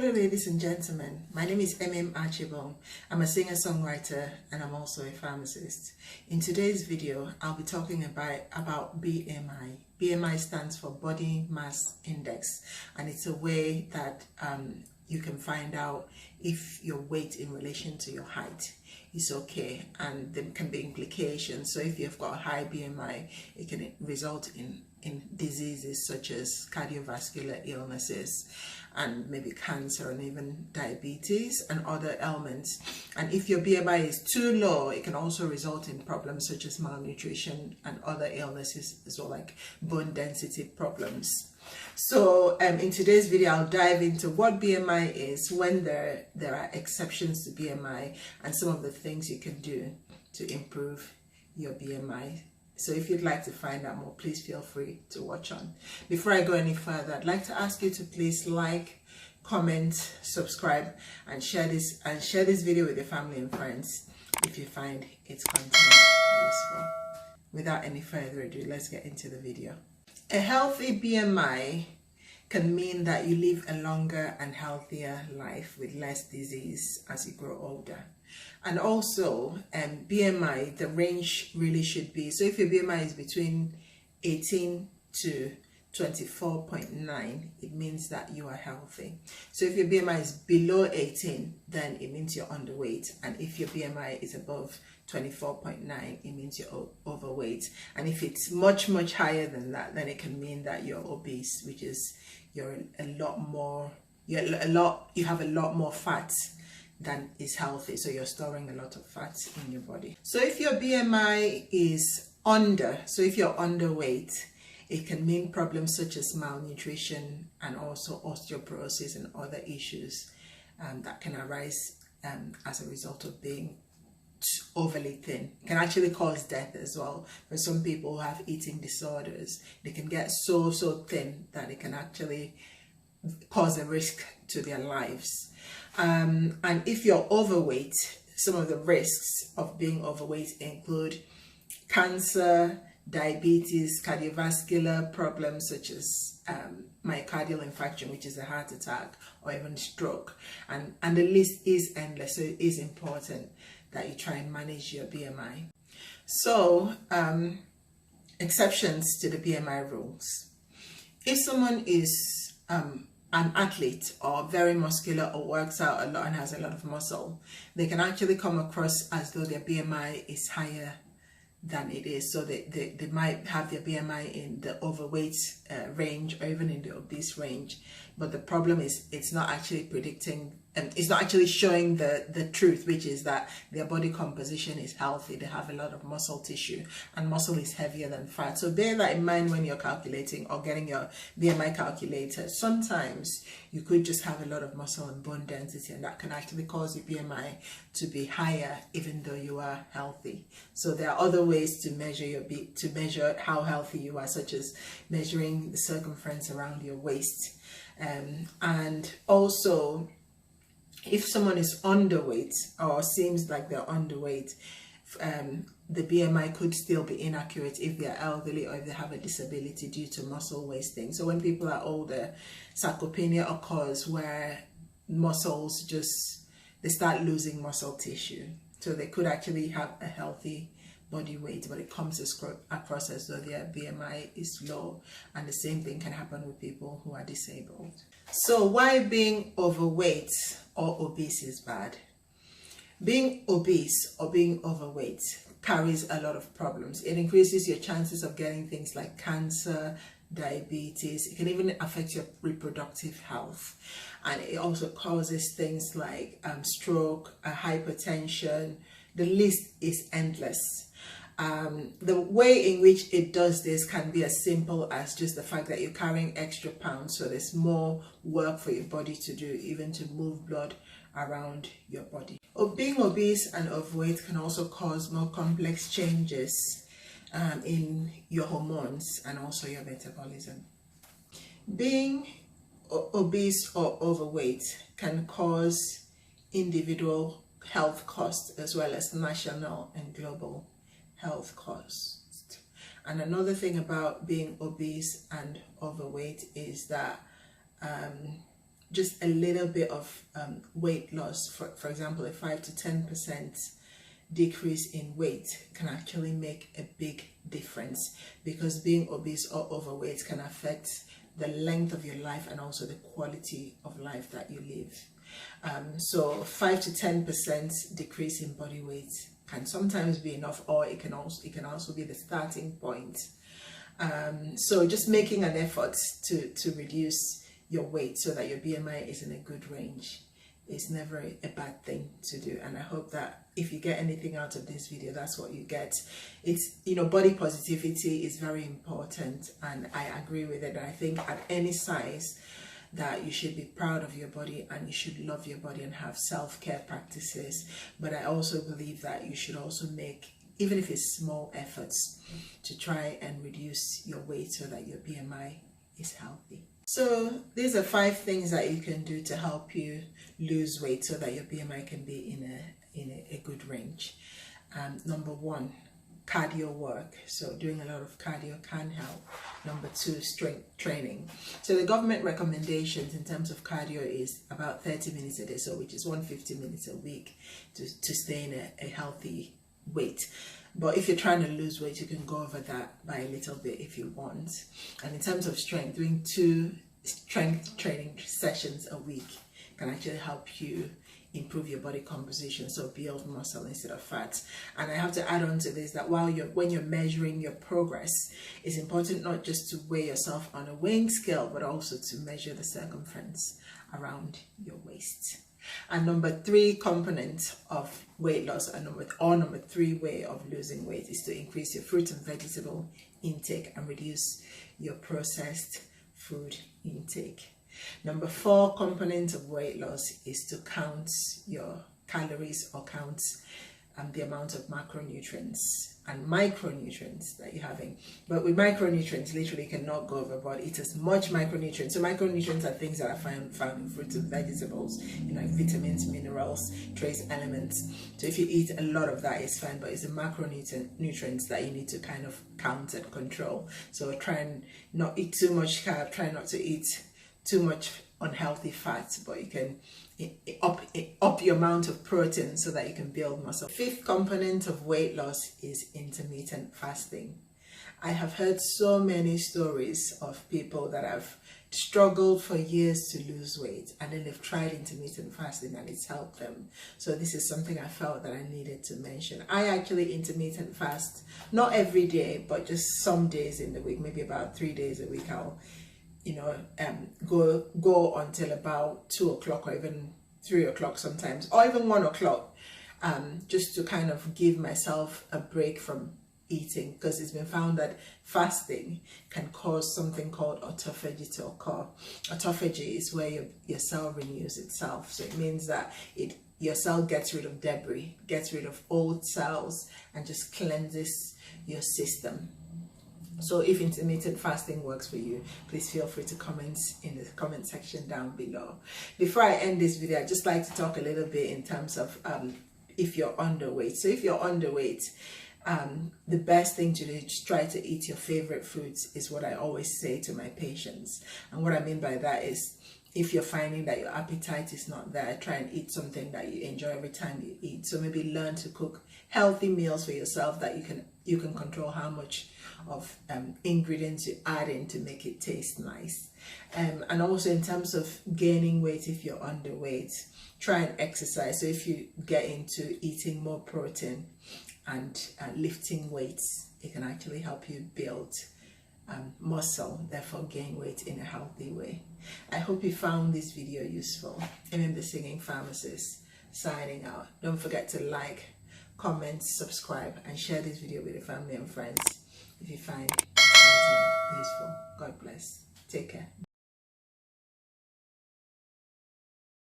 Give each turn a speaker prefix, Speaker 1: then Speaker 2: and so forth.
Speaker 1: Hello ladies and gentlemen, my name is Emem Archibong. I'm a singer-songwriter and I'm also a pharmacist. In today's video, I'll be talking about BMI. BMI stands for Body Mass Index, and it's a way that you can find out if your weight in relation to your height is okay, and there can be implications. So if you've got a high BMI, it can result in diseases such as cardiovascular illnesses and maybe cancer and even diabetes and other ailments. And if your BMI is too low, it can also result in problems such as malnutrition and other illnesses as well, like bone density problems. So in today's video, I'll dive into what BMI is, when there are exceptions to BMI, and some of the things you can do to improve your BMI. So if you'd like to find out more, please feel free to watch on. Before I go any further, I'd like to ask you to please like, comment, subscribe, and share this video with your family and friends if you find its content useful. Without any further ado, let's get into the video. A healthy BMI can mean that you live a longer and healthier life with less disease as you grow older. And also, BMI, the range really should be, so if your BMI is between 18 to 24.9, it means that you are healthy. So if your BMI is below 18, then it means you're underweight. And if your BMI is above 24.9, it means you're overweight. And if it's much higher than that, then it can mean that you're obese, which is you have a lot more fat than is healthy, so you're storing a lot of fat in your body. So if your BMI is under, so if you're underweight, it can mean problems such as malnutrition and also osteoporosis and other issues that can arise as a result of being overly thin. It can actually cause death as well. For some people who have eating disorders, they can get so thin that it can actually cause a risk to their lives. And if you're overweight, some of the risks of being overweight include cancer, diabetes, cardiovascular problems such as myocardial infarction, which is a heart attack, or even stroke. And the list is endless, so it is important that you try and manage your BMI. So, exceptions to the BMI rules. If someone is an athlete or very muscular or works out a lot and has a lot of muscle, they can actually come across as though their BMI is higher than it is. So they might have their BMI in the overweight range or even in the obese range. But the problem is it's not actually predicting, it's not actually showing the truth, which is that their body composition is healthy. They have a lot of muscle tissue, and muscle is heavier than fat. So bear that in mind when you're calculating or getting your BMI calculated. Sometimes you could just have a lot of muscle and bone density, and that can actually cause your BMI to be higher even though you are healthy. So there are other ways to measure how healthy you are, such as measuring the circumference around your waist. And also, if someone is underweight or seems like they're underweight, the BMI could still be inaccurate if they're elderly or if they have a disability due to muscle wasting. So when people are older, sarcopenia occurs where muscles they start losing muscle tissue. So they could actually have a healthy body weight, but it comes across as though their BMI is low. And the same thing can happen with people who are disabled. So why being overweight or obese is bad? Being obese or being overweight carries a lot of problems. It increases your chances of getting things like cancer, diabetes. It can even affect your reproductive health. And it also causes things like stroke, hypertension. The list is endless. The way in which it does this can be as simple as just the fact that you're carrying extra pounds, so there's more work for your body to do, even to move blood around your body. Being obese and overweight can also cause more complex changes in your hormones and also your metabolism. Being obese or overweight can cause individual health costs as well as national and global health costs. And another thing about being obese and overweight is that just a little bit of weight loss, for example, a 5 to 10% decrease in weight can actually make a big difference, because being obese or overweight can affect the length of your life and also the quality of life that you live. So 5 to 10% decrease in body weight can sometimes be enough, or it can also be the starting point. So just making an effort to reduce your weight so that your BMI is in a good range is never a bad thing to do. And I hope that if you get anything out of this video, that's what you get. It's, you know, body positivity is very important, and I agree with it. And I think at any size that you should be proud of your body, and you should love your body and have self-care practices. But I also believe that you should also make, even if it's small, efforts to try and reduce your weight so that your BMI is healthy. So these are 5 things that you can do to help you lose weight so that your BMI can be in a good range. Number 1, cardio work. So doing a lot of cardio can help. Number 2, strength training. So the government recommendations in terms of cardio is about 30 minutes a day, so which is 150 minutes a week to stay in a healthy weight. But if you're trying to lose weight, you can go over that by a little bit if you want. And in terms of strength, doing 2 strength training sessions a week can actually help you improve your body composition, so build muscle instead of fat. And I have to add on to this that when you're measuring your progress, it's important not just to weigh yourself on a weighing scale, but also to measure the circumference around your waist. And number 3 component of weight loss, and number 3 way of losing weight, is to increase your fruit and vegetable intake and reduce your processed food intake. Number 4 component of weight loss is to count your calories, or count the amount of macronutrients and micronutrients that you're having. But with micronutrients, literally cannot go overboard. Eat as much micronutrients. So micronutrients are things that are found in fruits and vegetables, you know, like vitamins, minerals, trace elements. So if you eat a lot of that, it's fine, but it's the macronutrients that you need to kind of count and control. So try and not eat too much carb, try not to eat too much unhealthy fats, but you can up your amount of protein so that you can build muscle. 5th component of weight loss is intermittent fasting. I have heard so many stories of people that have struggled for years to lose weight, and then they've tried intermittent fasting and it's helped them. So this is something I felt that I needed to mention. I actually intermittent fast, not every day, but just some days in the week, maybe about 3 days a week. I'll go until about 2 o'clock, or even 3 o'clock sometimes, or even 1 o'clock, just to kind of give myself a break from eating, because it's been found that fasting can cause something called autophagy to occur. Autophagy is where your cell renews itself. So it means that your cell gets rid of debris, gets rid of old cells, and just cleanses your system. So if intermittent fasting works for you, please feel free to comment in the comment section down below. Before I end this video, I'd just like to talk a little bit in terms of if you're underweight. So if you're underweight, the best thing to do is just try to eat your favorite foods, is what I always say to my patients. And what I mean by that is, if you're finding that your appetite is not there, try and eat something that you enjoy every time you eat. So maybe learn to cook healthy meals for yourself that you can control how much of ingredients you add in to make it taste nice. And also in terms of gaining weight, if you're underweight, try and exercise. So if you get into eating more protein and lifting weights, it can actually help you build muscle, therefore gain weight in a healthy way. I hope you found this video useful. Emem the Singing Pharmacist, signing out. Don't forget to like, comment, subscribe, and share this video with your family and friends if you find it useful. God bless. Take care.